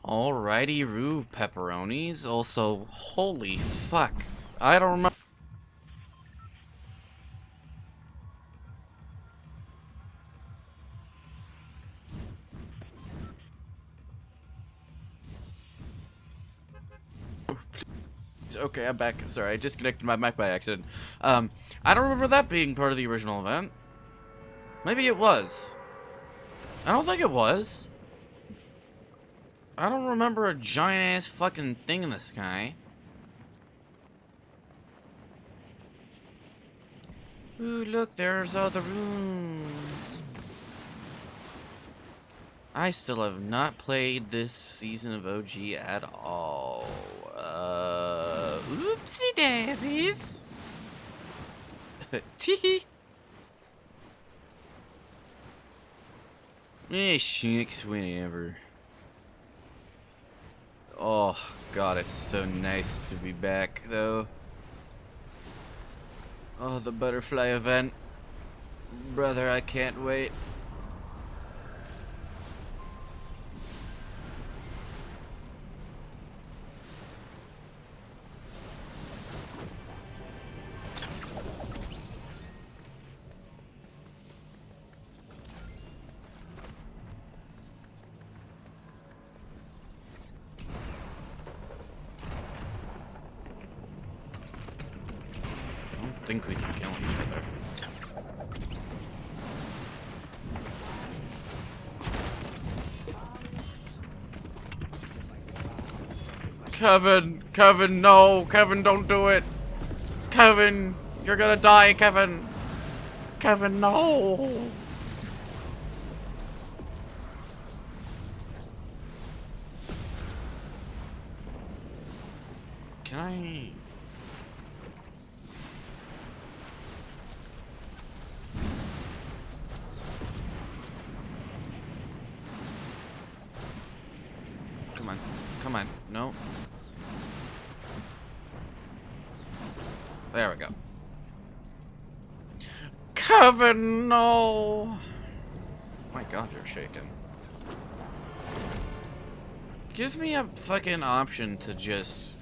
Alrighty, Roo pepperonis. Also, holy fuck. I don't remember. Okay, I'm back. Sorry, I disconnected my mic by accident. I don't remember that being part of the original event. Maybe it was. I don't think it was. I don't remember a giant-ass fucking thing in the sky. Ooh, look, there's all the rooms. I still have not played this season of OG at all. Oopsie daisies. Teehee. Shucks, whenever. Oh, God, it's so nice to be back, though. Oh, the butterfly event. Brother, I can't wait. I think we can kill each other. Kevin, no! Kevin, don't do it! Kevin, you're gonna die, Kevin! Kevin, no! Can I... Come on, no. There we go. Kevin, no! My God, you're shaking. Give me a fucking option to just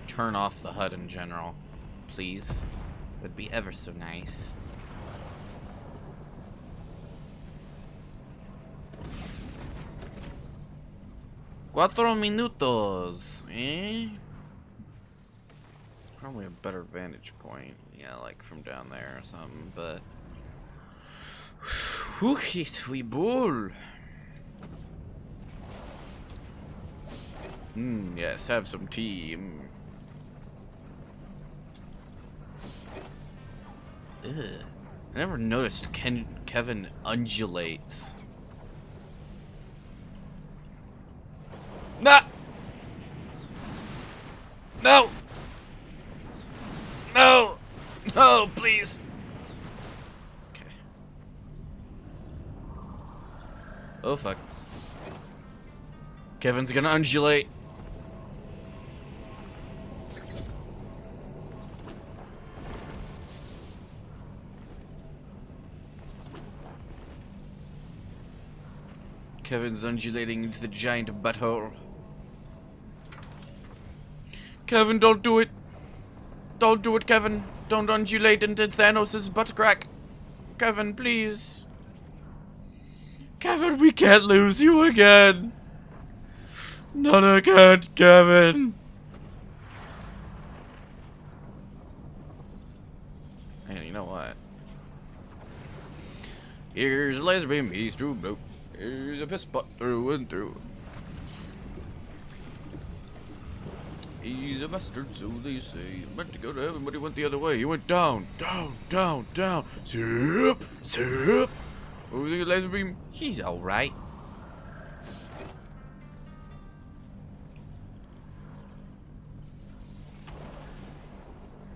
turn off the HUD in general, please. Would be ever so nice. Cuatro minutos, eh? Probably a better vantage point. Yeah, like from down there or something, but... Hit we bull. Yes, have some tea. Ugh. I never noticed Kevin undulates. No! No! No! No, please! Okay. Oh, fuck. Kevin's gonna undulate. Kevin's undulating into the giant butthole. Kevin, don't do it. Don't do it, Kevin. Don't undulate into Thanos' butt crack. Kevin, please. Kevin, we can't lose you again. Not again, Kevin. Hey, you know what? Here's a laser beam, he's true blue. Here's a piss butt through and through. He's a bastard, so they say. He meant to go to heaven, but he went the other way. He went down, down, down, down. Soup, soup. What do you think of laser beam? He's alright.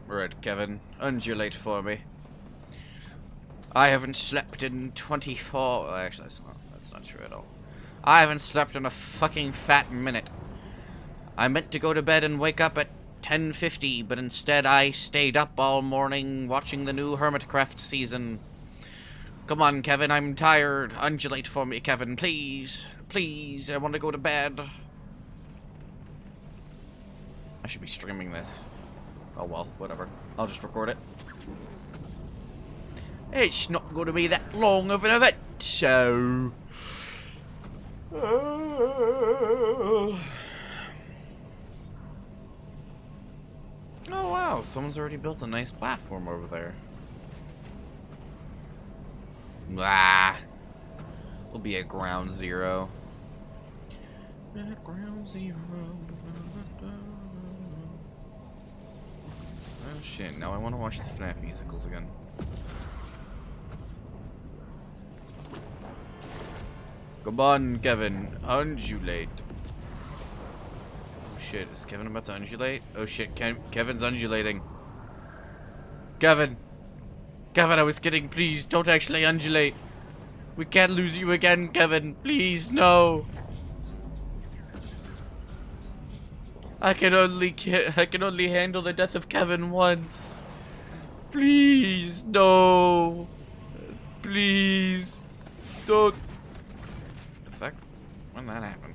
Right, Kevin. Undulate for me. I haven't slept in 24... Actually, that's not true at all. I haven't slept in a fucking fat minute. I meant to go to bed and wake up at 10:50, but instead I stayed up all morning watching the new Hermitcraft season. Come on, Kevin, I'm tired. Undulate for me, Kevin, please. Please, I want to go to bed. I should be streaming this. Oh well, whatever. I'll just record it. It's not going to be that long of an event, so... Oh wow, someone's already built a nice platform over there. Ah, will be at ground zero. At ground zero. Oh shit, now I want to watch the FNAF musicals again. Come on, Kevin, undulate. Oh shit, is Kevin about to undulate? Oh shit, Kevin's undulating. Kevin! Kevin, I was kidding, please, don't actually undulate. We can't lose you again, Kevin, please, no. I can only handle the death of Kevin once. Please, no. Please, don't. The fuck? When did that happen?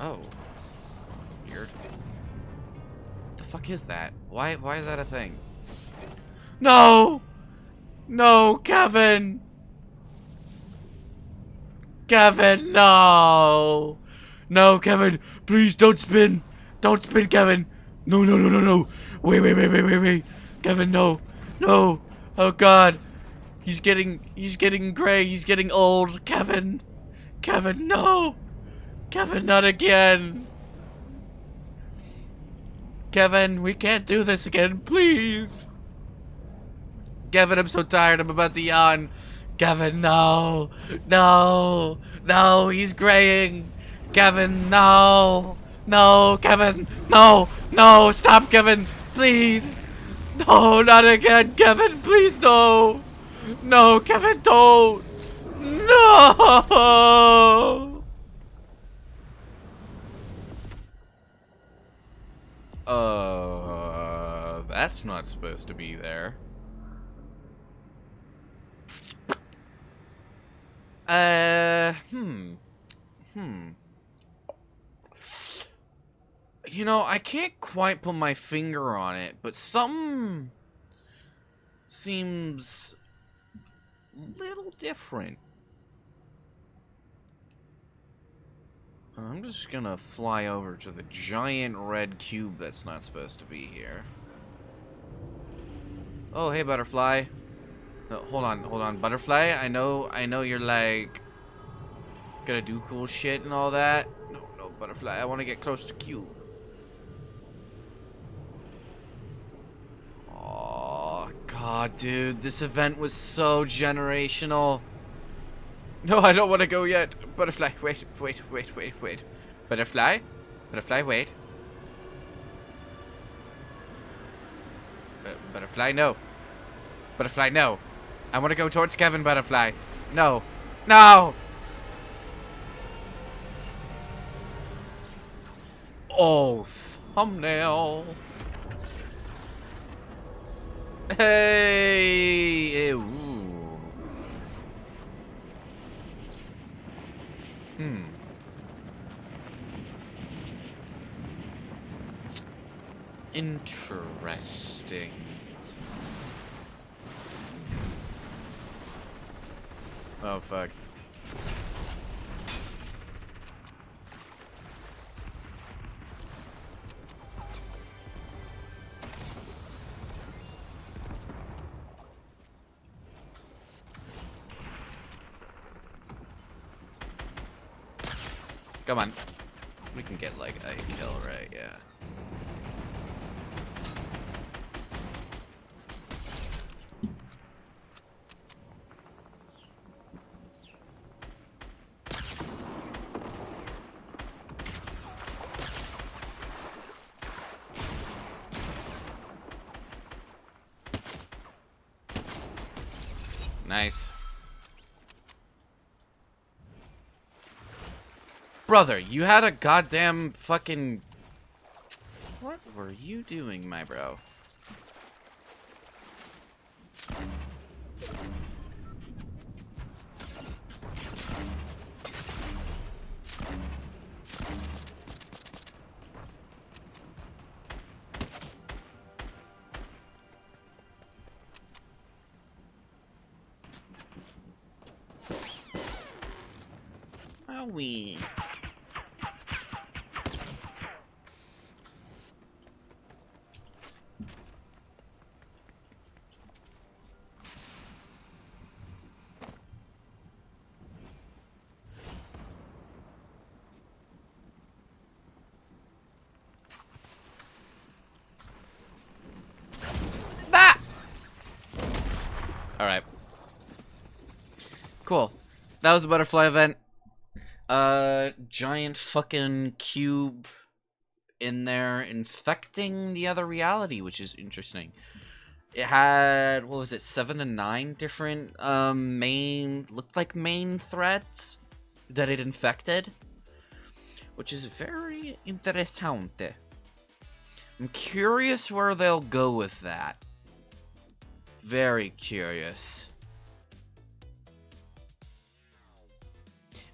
Oh. Weird. What the fuck is that? Why is that a thing? No! No, Kevin! Kevin, no! No, Kevin, please don't spin! Don't spin, Kevin! No, no, no, no, no! Wait. Kevin, no! No! Oh god! He's getting gray, he's getting old, Kevin! Kevin, no! Kevin, not again! Kevin, we can't do this again, please! Kevin, I'm so tired, I'm about to yawn. Kevin, no! No! No, he's graying! Kevin, no! No, Kevin! No! No! Stop, Kevin! Please! No, not again, Kevin! Please, no! No, Kevin, don't! No! That's not supposed to be there. You know, I can't quite put my finger on it, but something seems a little different. I'm just gonna fly over to the giant red cube that's not supposed to be here. Oh, hey, butterfly. No, hold on, butterfly. I know you're like gonna do cool shit and all that. No, butterfly. I want to get close to cube. Oh god, dude, this event was so generational. No, I don't want to go yet. Butterfly, wait. Butterfly, wait. Butterfly, no. Butterfly, no. I want to go towards Kevin, Butterfly. No. No! Oh, thumbnail. Hey! Ew. Interesting. Oh, fuck. Come on. We can get, like, a kill, right? Yeah. Nice. Brother, you had a goddamn fucking... What were you doing, my bro? Wowie. That! Alright. Cool. That was the butterfly event. Giant fucking cube in there infecting the other reality, which is interesting. It had, what was it, 7 to 9 different, looked like main threats that it infected, which is very interessante. I'm curious where they'll go with that. Very curious.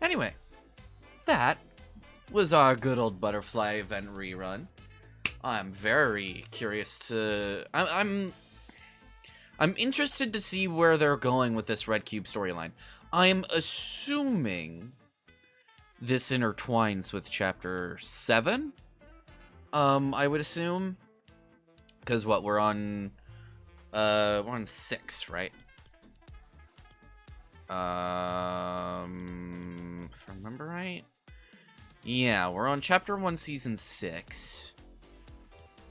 Anyway, that was our good old butterfly event rerun. I'm very curious to... I'm interested to see where they're going with this Red Cube storyline. I'm assuming this intertwines with Chapter 7? I would assume. Because what, we're on 6, right? If I remember right? Yeah, we're on Chapter 1, Season 6.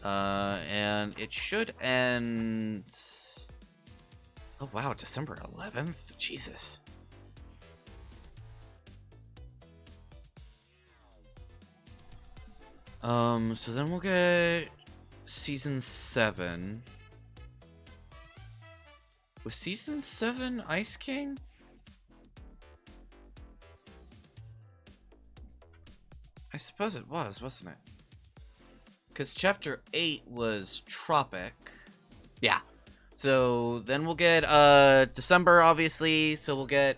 And it should end... Oh, wow, December 11th? Jesus. So then we'll get Season 7. Was Season 7 Ice King? I suppose it was, wasn't it? Because Chapter 8 was Tropic. Yeah. So then we'll get December, obviously. So we'll get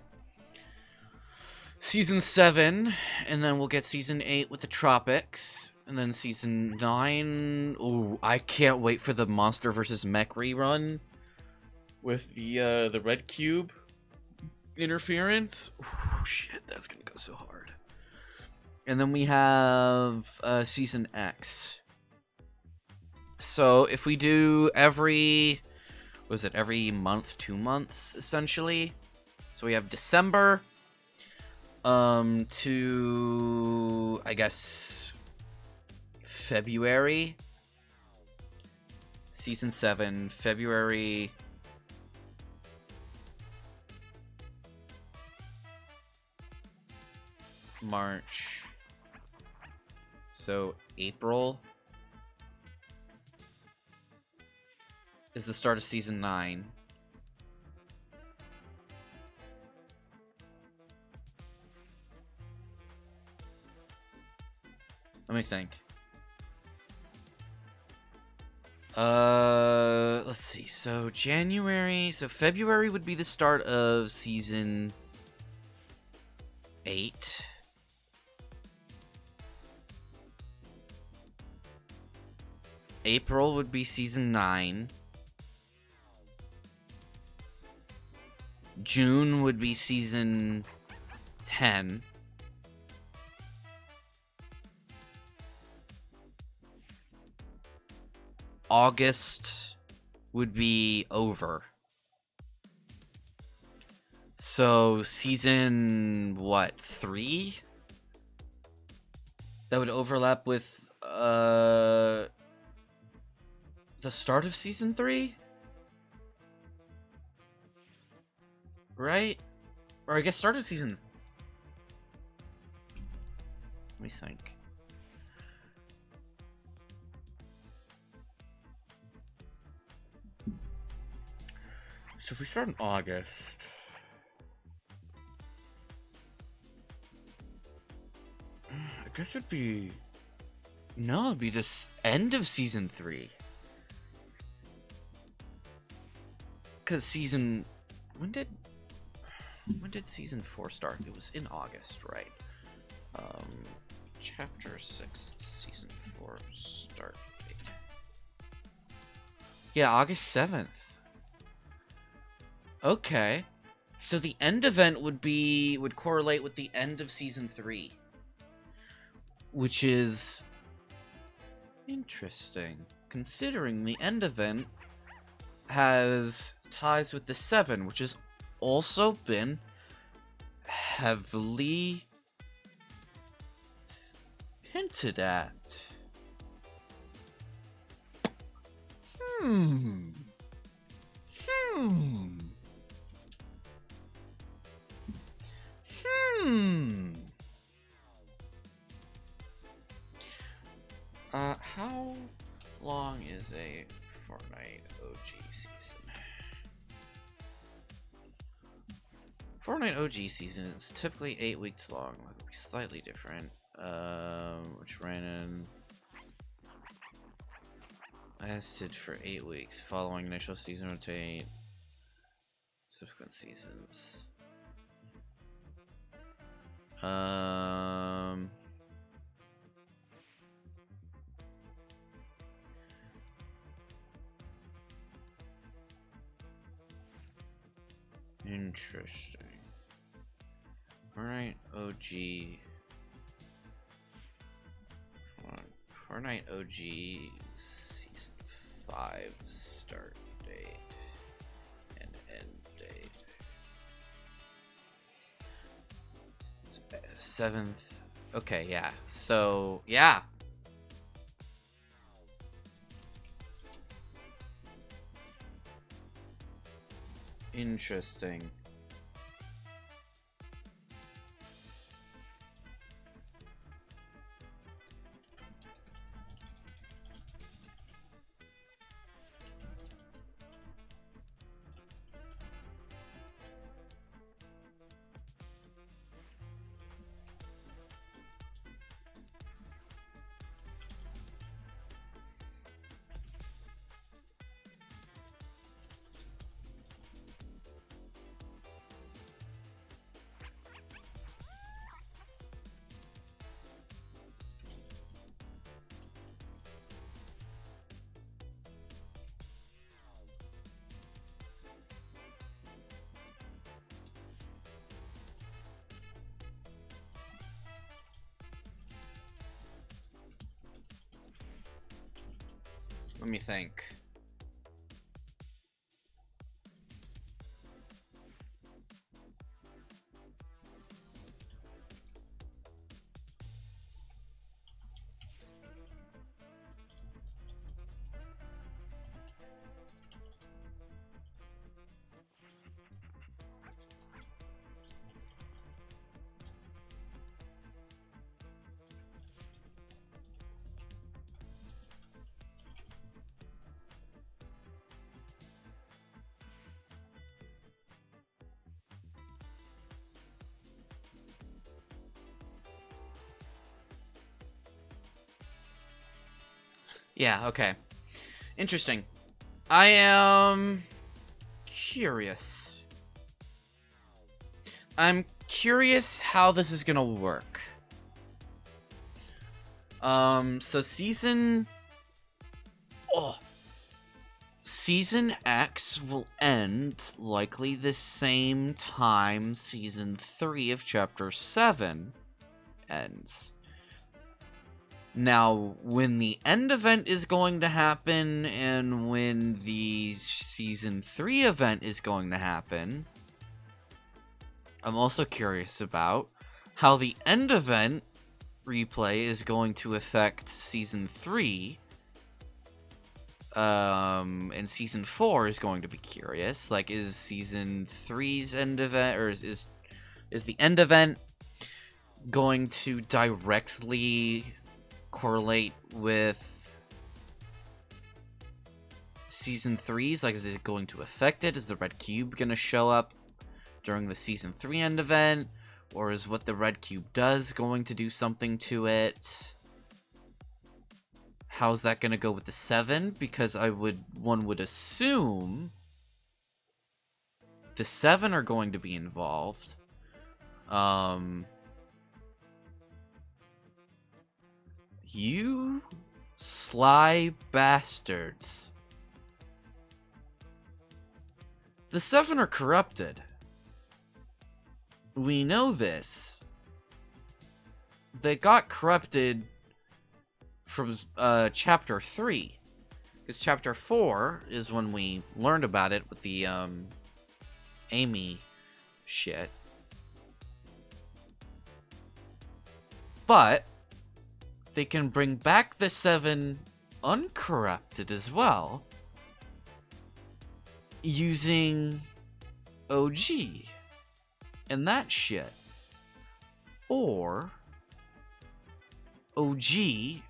Season 7. And then we'll get Season 8 with the Tropics. And then Season 9. Ooh, I can't wait for the Monster vs. Mech rerun. With the Red Cube interference. Ooh, shit, that's gonna go so hard. And then we have Season X. So if we do every month, 2 months, essentially. So we have December to, I guess, February. Season 7, February. March. So April is the start of Season 9. Let me think. Let's see. So February would be the start of Season 8. April would be Season 9. June would be Season 10. August would be over. So Season, what, 3? That would overlap with, the start of Season 3? Right? Or I guess start of Season... Let me think. So if we start in August... I guess it'd be... No, it'd be the end of Season 3. Because Season... When did Season 4 start? It was in August, right? Chapter 6, Season 4 start date. Yeah, August 7th. Okay. So the end event would correlate with the end of season 3, which is interesting, considering the end event has ties with the 7, which has also been heavily hinted at. Hmm. How long is a Fortnite OG season? Fortnite OG season is typically 8 weeks long. It would be slightly different. Which ran in lasted for 8 weeks following initial season rotate. Subsequent seasons. Interesting. Fortnite OG. Fortnite OG season 5 start date and end date. 7th. Okay, yeah. So, yeah. Interesting. Let me think. Yeah, okay. Interesting. I am curious. I'm curious how this is gonna work. So Season X will end likely the same time Season 3 of Chapter 7 ends. Now, when the end event is going to happen and when the Season 3 event is going to happen, I'm also curious about how the end event replay is going to affect Season 3. And Season 4 is going to be curious. Like, is Season 3's end event, or is the end event going to directly correlate with Season 3's? Like, is it going to affect it? Is the red cube going to show up during the Season 3 end event? Or is what the red cube does going to do something to it? How's that going to go with the 7? Because one would assume the 7 are going to be involved. You sly bastards. The 7 are corrupted. we know this. They got corrupted from chapter 3. Because chapter 4 is when we learned about it with the Amy shit. But they can bring back the 7 uncorrupted as well using OG and that shit. Or OG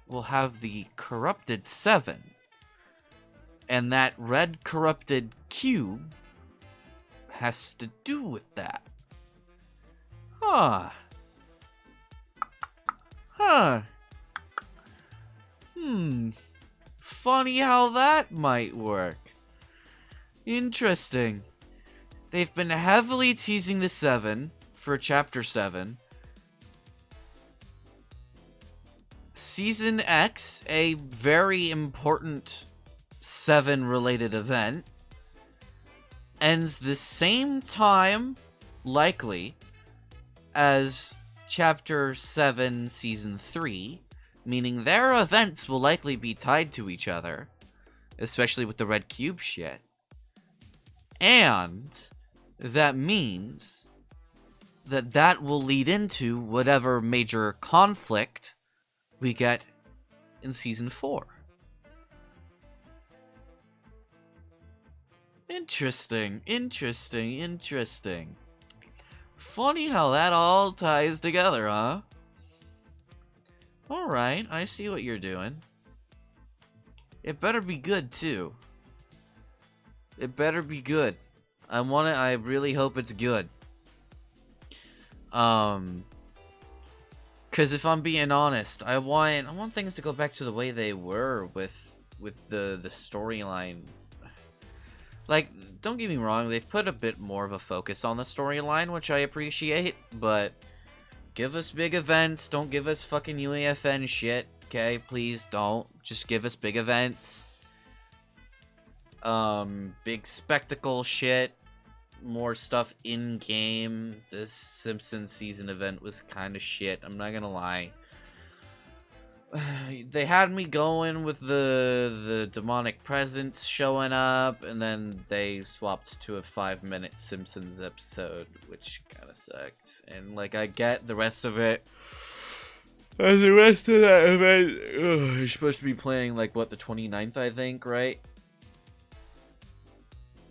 will have the corrupted 7 and that red corrupted cube has to do with that. Huh. Funny how that might work. Interesting. They've been heavily teasing the 7 for Chapter 7. Season X, a very important 7-related event, ends the same time, likely, as Chapter 7 Season 3, meaning their events will likely be tied to each other, especially with the red cube shit. And that means that will lead into whatever major conflict we get in Season 4. Interesting. Funny how that all ties together, huh? Alright, I see what you're doing. It better be good, too. It better be good. I really hope it's good. Cause if I'm being honest, I want things to go back to the way they were with the storyline. Like, don't get me wrong, they've put a bit more of a focus on the storyline, which I appreciate, but give us big events, don't give us fucking UAFN shit, okay? Please don't. Just give us big events. Big spectacle shit. More stuff in-game. This Simpsons season event was kind of shit, I'm not gonna lie. They had me going with the demonic presence showing up, and then they swapped to a 5-minute Simpsons episode, which kind of sucked. And, like, I get the rest of it. And the rest of that event, you're supposed to be playing, like, what, the 29th, I think, right?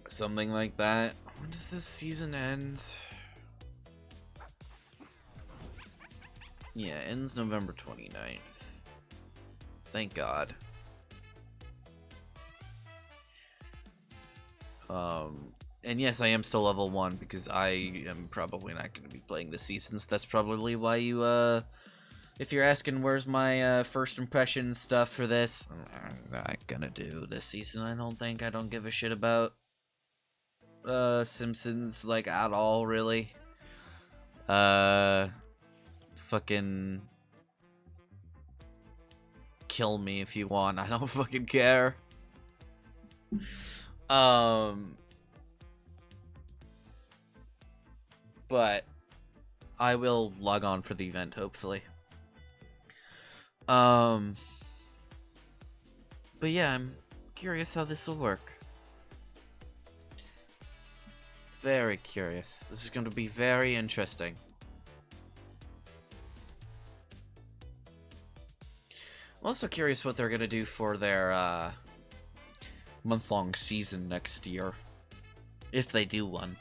Something like that. When does this season end? Yeah, ends November 29th. Thank God. And yes, I am still level 1 because I am probably not going to be playing this season, so that's probably why you, if you're asking where's my, first impression stuff for this, I'm not gonna do this season, I don't think. I don't give a shit about, Simpsons, like, at all, really. Fucking kill me if you want. I don't fucking care. But I will log on for the event, hopefully. But yeah, I'm curious how this will work. Very curious. This is going to be very interesting. I'm also curious what they're going to do for their, month-long season next year. If they do one.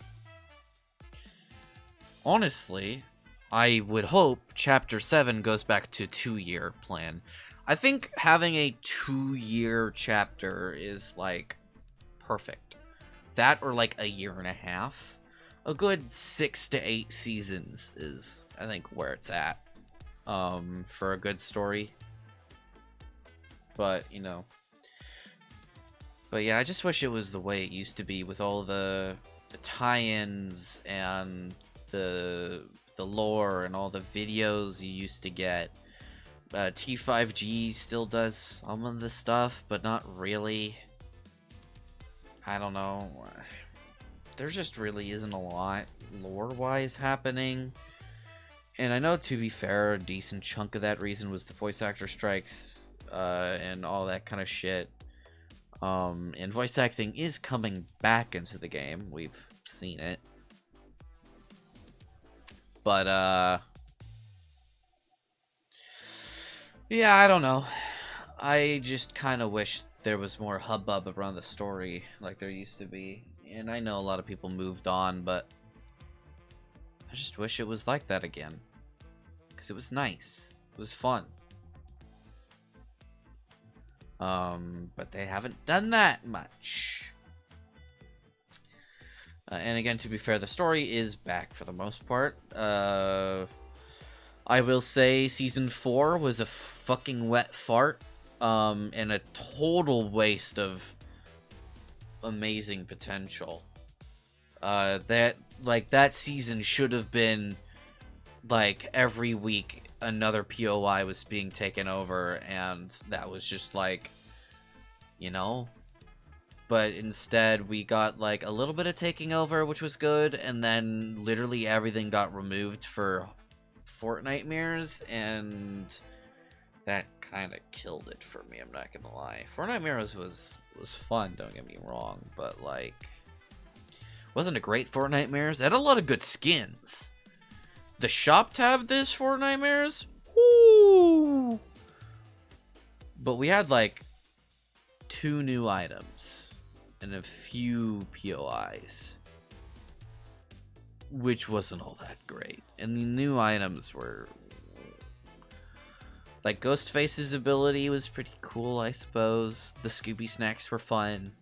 Honestly, I would hope Chapter 7 goes back to 2-year plan. I think having a 2-year chapter is, like, perfect. That or, like, a year and a half. A good 6 to 8 seasons is, I think, where it's at. For a good story. But, you know. But yeah, I just wish it was the way it used to be with all the tie-ins and the lore and all the videos you used to get. T5G still does some of the stuff, but not really. I don't know. there just really isn't a lot lore-wise happening. And I know, to be fair, a decent chunk of that reason was the voice actor strikes and all that kind of shit. And voice acting is coming back into the game. We've seen it. But, yeah, I don't know. I just kind of wish there was more hubbub around the story like there used to be. And I know a lot of people moved on, but I just wish it was like that again. Because it was nice. It was fun. But they haven't done that much. And again, to be fair, the story is back for the most part. I will say Season 4 was a fucking wet fart. And a total waste of amazing potential. That season should have been, like, every week another POI was being taken over, and that was just, like, you know? But instead, we got, like, a little bit of taking over, which was good, and then literally everything got removed for Fortnite mirrors, and that kind of killed it for me, I'm not gonna lie. Fortnite mirrors was fun, don't get me wrong, but, like, wasn't a great Fortnite mirrors. It had a lot of good skins. The shop tab this Fortnite mirrors, woo! But we had, like, 2 new items and a few POIs, which wasn't all that great. And the new items were, like, Ghostface's ability was pretty cool, I suppose. The Scooby snacks were fun.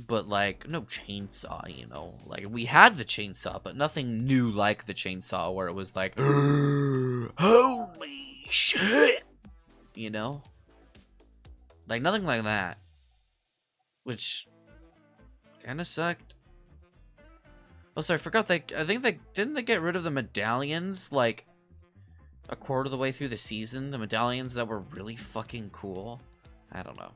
But, like, no chainsaw, you know? Like, we had the chainsaw, but nothing new like the chainsaw where it was like, holy shit! You know? Like, nothing like that. Which kind of sucked. Also, I forgot, didn't they get rid of the medallions, like, a quarter of the way through the season? The medallions that were really fucking cool? I don't know.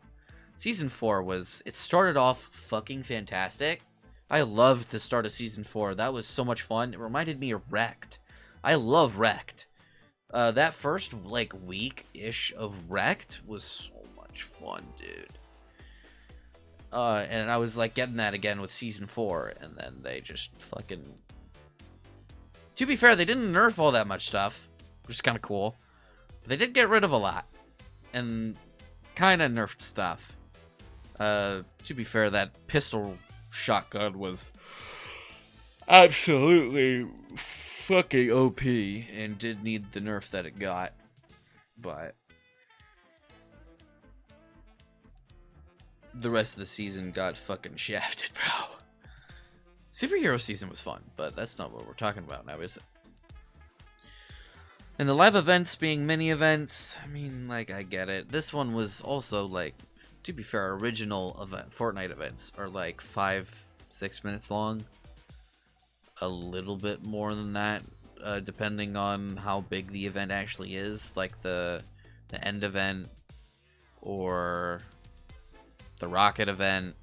Season 4 it started off fucking fantastic. I loved the start of Season 4. That was so much fun. It reminded me of Wrecked. I love Wrecked. That first, like, week-ish of Wrecked was so much fun, dude. And I was, like, getting that again with Season 4, and then they just fucking... To be fair, they didn't nerf all that much stuff, which is kind of cool. But they did get rid of a lot. And kind of nerfed stuff. To be fair, that pistol shotgun was absolutely fucking OP and did need the nerf that it got. But the rest of the season got fucking shafted, bro. Superhero season was fun, but that's not what we're talking about now, is it? And the live events being mini events, I mean, like, I get it. This one was also, like, to be fair, original event, Fortnite events are like 5-6 minutes long. A little bit more than that, depending on how big the event actually is. Like the end event or the rocket event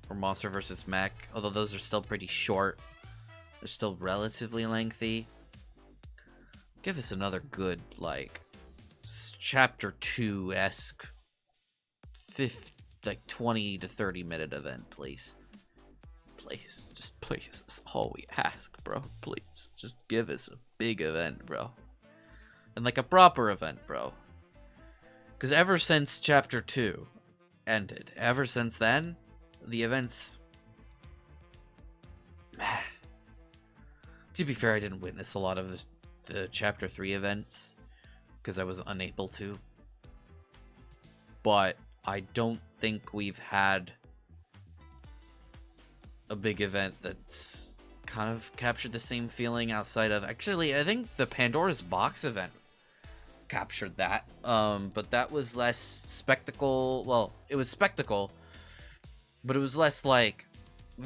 or Monster vs. Mech. Although those are still pretty short. They're still relatively lengthy. Give us another good, like, Chapter 2-esque 20 to 30 minute event, please. Please, just please. That's all we ask, bro. Please, just give us a big event, bro. And like a proper event, bro. Because ever since Chapter 2 ended, ever since then, the events... To be fair, I didn't witness a lot of the Chapter 3 events, because I was unable to. But I don't think we've had a big event that's kind of captured the same feeling outside of... Actually, I think the Pandora's Box event captured that. But that was less spectacle. Well, it was spectacle, but it was less like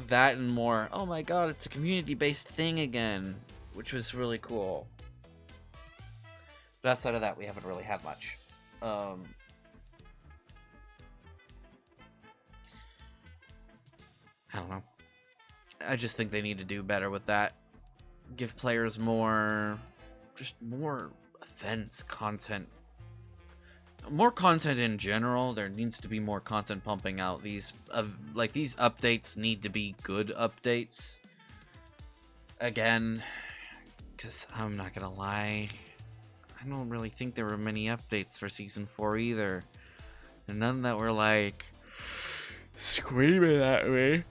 that and more, oh my god, it's a community-based thing again, which was really cool. But outside of that, we haven't really had much. I don't know. I just think they need to do better with that. Give players more events, content. More content in general. There needs to be more content pumping out. These updates need to be good updates. Again, because I'm not gonna lie, I don't really think there were many updates for Season 4 either. And none that were like screaming at me.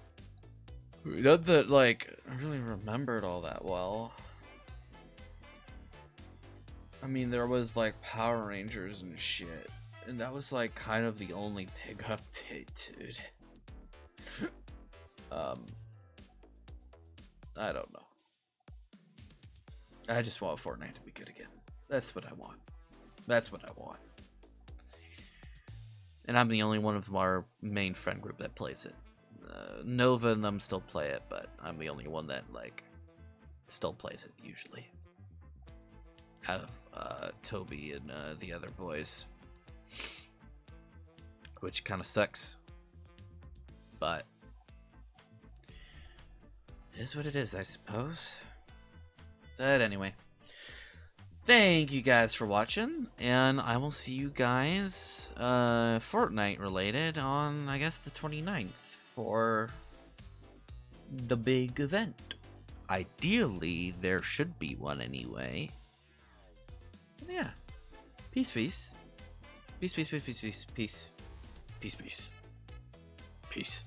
None that like I really remembered all that well. I mean, there was like Power Rangers and shit. And that was like kind of the only big update, dude. I don't know. I just want Fortnite to be good again. That's what I want. That's what I want. And I'm the only one of our main friend group that plays it. Nova and them still play it, but I'm the only one that like still plays it usually. Out of Toby and the other boys, which kind of sucks, but it is what it is, I suppose. But anyway, thank you guys for watching, and I will see you guys Fortnite related on, I guess, the 29th for the big event. Ideally, there should be one anyway. Yeah. Peace, peace. Peace, peace, peace, peace, peace. Peace, peace. Peace.